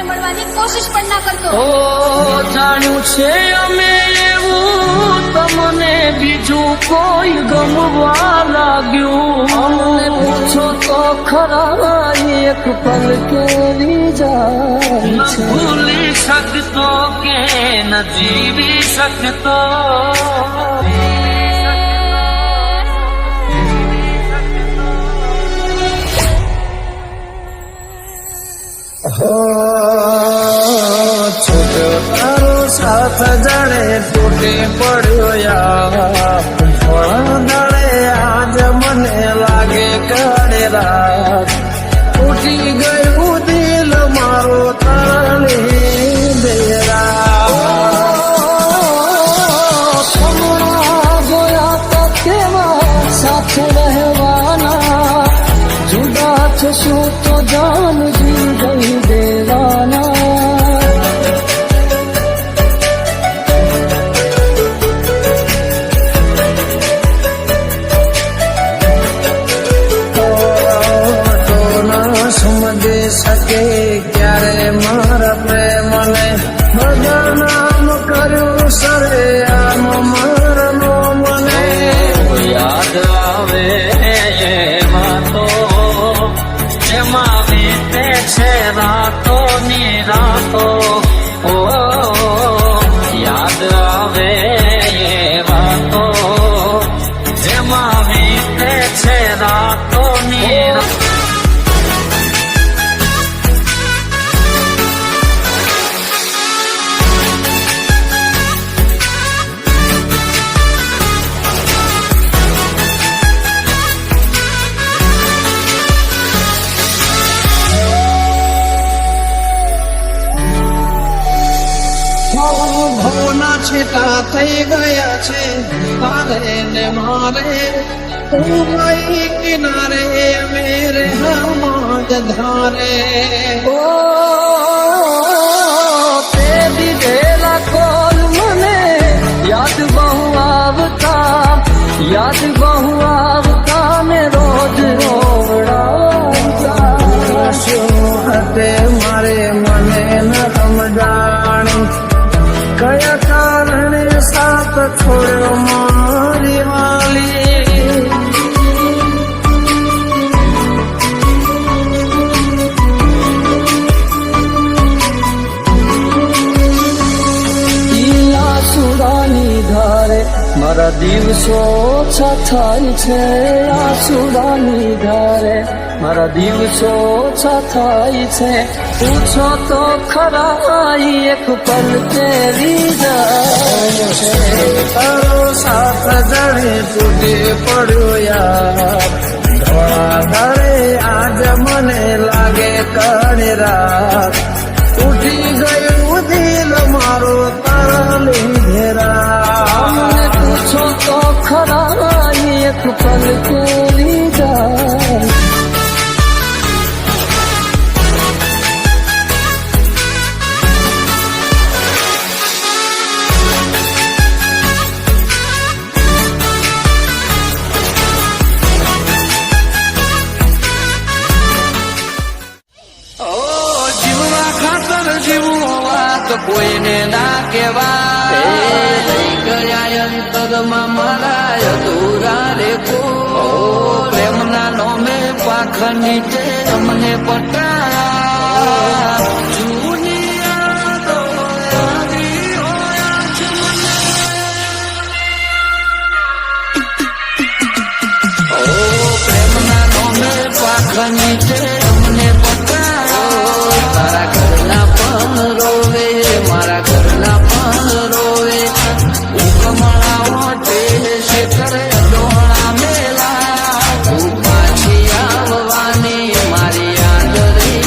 મને મળવાની કોશિશ પણ ના કરતો. ઓ જાણ્યું છે અમે એવું તમને બીજું કોઈ ગમવા લાગ્યું. અમને પૂછો તો ખરા એક પલ કેવી જાય છે. ભૂલી શકતો કે ન જીવી શકતો. છૂટો તારો સાથ જાણે તૂટે પડ્યો યાર. થોડા દાડે આજ મને લાગે કાળે રાત. તૂટી ગયું દિલ મારો તારી બેરા. જોયા તો કેવા સાથે રહેવાના. જુદા થશું તો જાન જી ગઈ દેવાના. સમજી શકે ક્યારે મારા પ્રેમને બદનામ કર્યું સરે આમ મારનો મને. યાદ આવે એમાં તો જેમાં વીતે છે રાતો ની રાતો. ઓ યાદ આવે એમાં તો જેમાં વીતે છે રાતો ની રાતો. ભવના છેટા થઈ ગયા છે તારે ને મારે. ઉમાઈ કિનારે મેરે હમાજ ધારે. ઓ તે દીધેલા કોલ મને યાદ બહુ આવતા. યાદ બહુ આવતા ને રોજ રોવડાવતા. શું હતે મારે મને ન સમજાણી. કયા કારણે સાથ છોડ્યો મારી વાલી. આસુડાની ધારે મારા દિવસો ઓછા થાય છે. આસુડાની ધારે મારા દિવસો ઓછા થાય છે. પૂછો તો ખરા એક પલ કેવી જાય છે. તારો સાથ જાણે તૂટે પડ્યો યાર. થોડા દાડે આજ મને લાગે કાળી રાત. તૂટી ગયું દિલ મારો તારા લીધેરા. મને પૂછો તો ખરા એક પલ કેવી જાય. કોઈને ના કેવાય. થઈ ગયા અંતરમાં મારા અધૂરા રેખો. પ્રેમના નોમે પાખ નીચે અમને પટાયા. જૂની યાદો યાદી હોયા છે મને. ઓ પ્રેમના નોમે પાખ નીચે અમને પટાયા. તારા ઘરના પણ રોવે મારા ઘરના પણ રોવે. કમળા મોટે શેખર ડોળા મેલા. તું પાછી આવવાની મારી યાદ રહી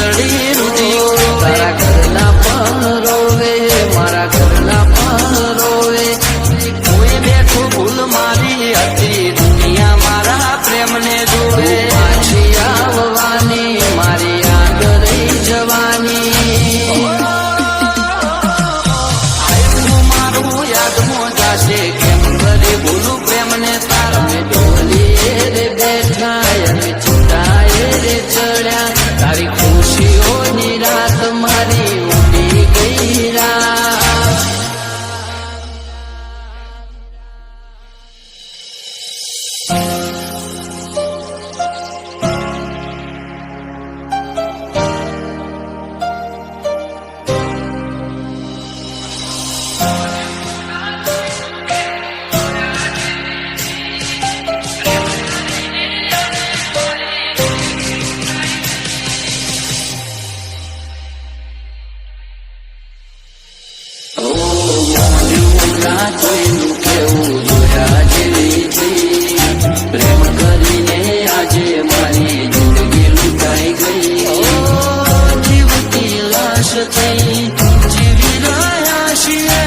આંગળી રૂધી તારા ઘરના પણ રોવે મારા ઘરના પણ રોવે કોઈ બેઠું ભૂલ મારી હતી દુનિયા મારા પ્રેમને જોવે પાછી આવવાની મારી યાદ રહી જવાની આયુ મારું યાદમાં જાશે કેમ કરી ભૂલું પ્રેમને તારા ડોલીએ રે બેઠા અમે છૂટાએ રે ચડ્યા તારી ખુશીઓની રાત મારી ઉડી ગઈ રાત જોઈનું કેવું જોયા જેવી થઈ પ્રેમ કરીને આજે મારી જિંદગી લૂંટાઈ ગઈ જીવતી લાશ થઈ જીવી રહ્યા છીએ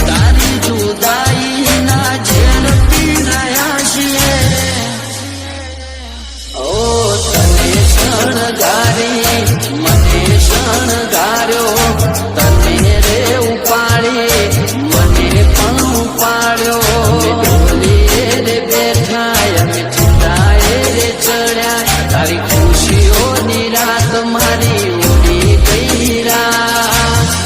તારી જુદાઈના ઝેર પી રહ્યા છીએ તને શણગારી મને શણગાર્યો તને રે ઉપાડી મને પણ ઉપાડ્યો ડોલીએ રે બેઠા અમે છૂટાએ રે ચડ્યા તારી ખુશીઓની રાત મારી ઉડી ગઈ રાત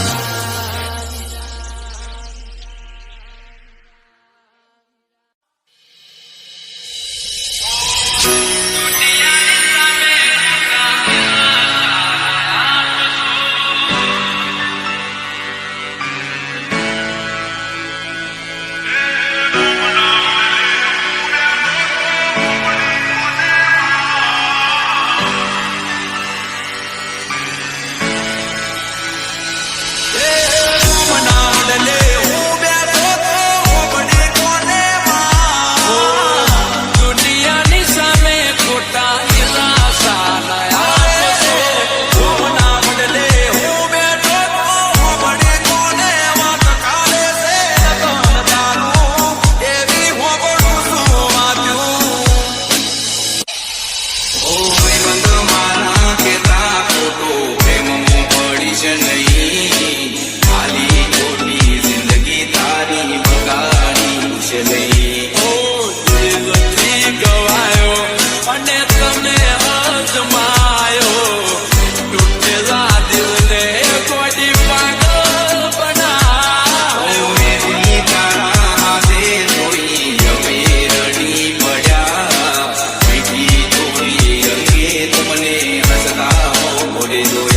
Tudo